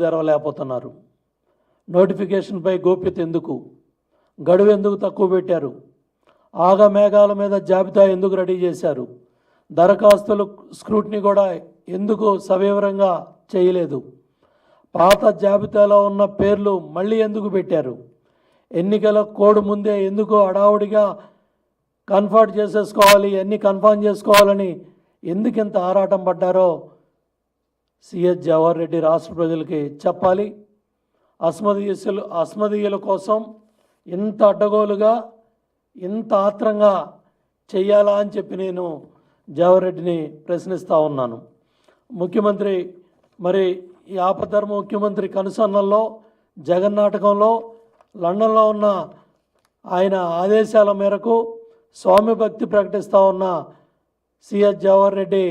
తెరవలేకపోతున్నారు. నోటిఫికేషన్పై గోప్యత ఎందుకు, గడువు ఎందుకు తక్కువ పెట్టారు, ఆగమేఘాల మీద జాబితా ఎందుకు రెడీ చేశారు, దరఖాస్తులు స్క్రూటినీ కూడా ఎందుకు సవివరంగా చేయలేదు, పాత జాబితాలో ఉన్న పేర్లు మళ్ళీ ఎందుకు పెట్టారు, ఎన్నికల కోడ్ ముందే ఎందుకు హడావుడిగా కన్ఫర్మ్ చేసుకోవాలని ఎందుకు ఇంత ఆరాటం పడ్డారో సిఎస్ జవహర్ రెడ్డి రాష్ట్ర ప్రజలకి చెప్పాలి. అస్మదీయుల కోసం ఇంత అడ్డగోలుగా ఇంత ఆత్రంగా చెయ్యాలా అని చెప్పి నేను జవహర్ రెడ్డిని ప్రశ్నిస్తూ ఉన్నాను. ముఖ్యమంత్రి మరి ఈ ఆపద్ధర్మ ముఖ్యమంత్రి కనుసన్నల్లో జగన్నాటకంలో లండన్లో ఉన్న ఆయన ఆదేశాల మేరకు స్వామి భక్తి ప్రకటిస్తూ ఉన్న సిఎస్ జవహర్ రెడ్డి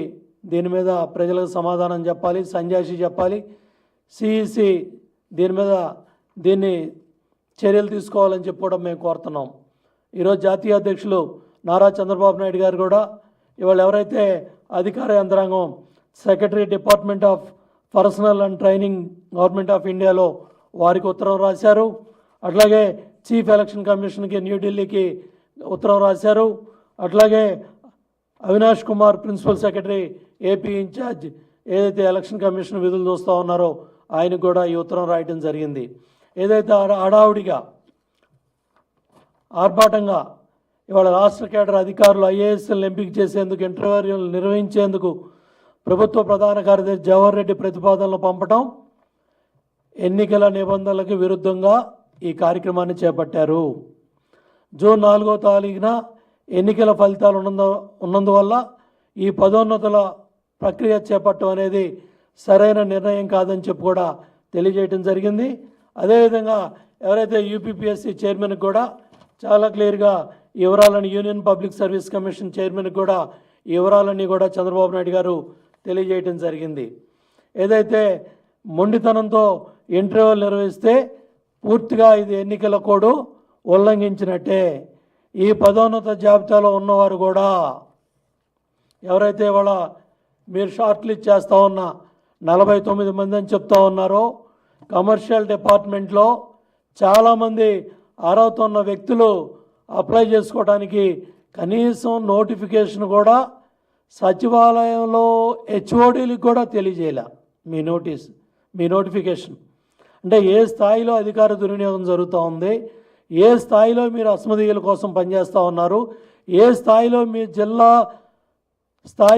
దీని మీద ప్రజలకు సమాధానం చెప్పాలి, సంజాయిషి చెప్పాలి. సిఈసి దీన్ని చర్యలు తీసుకోవాలని చెప్పుకోవడం మేము కోరుతున్నాం. ఈరోజు జాతీయ అధ్యక్షులు నారా చంద్రబాబు నాయుడు గారు కూడా ఇవాళ ఎవరైతే అధికార యంత్రాంగం secretary department of personal and training government of ఇండియాలో వారికి ఉత్తరం రాశారు. అట్లాగే చీఫ్ ఎలక్షన్ కమిషన్కి న్యూఢిల్లీకి ఉత్తరం రాశారు. అట్లాగే Avinash Kumar principal secretary AP incharge ఏదైతే ఎలక్షన్ కమిషన్ విధులు చూస్తూ ఉన్నారో ఆయనకు కూడా ఈ ఉత్తరం రాయటం జరిగింది. ఏదైతే హడావుడిగా ఆర్భాటంగా ఇవాళ రాష్ట్ర కేడర్ అధికారులు ఐఏఎస్లను ఎంపిక చేసేందుకు ఇంటర్వ్యూలు నిర్వహించేందుకు ప్రభుత్వ ప్రధాన కార్యదర్శి జవహర్ రెడ్డి ప్రతిపాదనలు పంపటం ఎన్నికల నిబంధనలకు విరుద్ధంగా ఈ కార్యక్రమాన్ని చేపట్టారు. జూన్ 4వ తారీఖున ఎన్నికల ఫలితాలు ఉన్నందువల్ల ఈ పదోన్నతుల ప్రక్రియ చేపట్టడం అనేది సరైన నిర్ణయం కాదని చెప్పి కూడా తెలియజేయడం జరిగింది. అదేవిధంగా ఎవరైతే యూపీపీఎస్సీ చైర్మన్కి కూడా చాలా క్లియర్గా ఈ వివరాలను యూనియన్ పబ్లిక్ సర్వీస్ కమిషన్ చైర్మన్కి కూడా ఈ వివరాలన్నీ కూడా చంద్రబాబు నాయుడు గారు తెలియజేయడం జరిగింది. ఏదైతే మొండితనంతో ఇంటర్వ్యూలు నిర్వహిస్తే పూర్తిగా ఇది ఎన్నికల కోడ్ ఉల్లంఘించినట్టే. ఈ పదోన్నత జాబితాలో ఉన్నవారు కూడా ఎవరైతే ఇవాళ మీరు షార్ట్ లిస్ట్ చేస్తూ ఉన్న 49 మంది అని చెప్తా ఉన్నారో కమర్షియల్ డిపార్ట్మెంట్లో చాలామంది అర్హత ఉన్న వ్యక్తులు అప్లై చేసుకోవడానికి కనీసం నోటిఫికేషన్ కూడా సచివాలయంలో హెచ్ఓడీలకు కూడా తెలియజేయాల మీ నోటిఫికేషన్. అంటే ఏ స్థాయిలో అధికార దుర్వినియోగం జరుగుతూ ఉంది, ఏ స్థాయిలో మీరు అస్మదీయుల కోసం పనిచేస్తూ ఉన్నారు, ఏ స్థాయిలో మీ జిల్లా స్థాయి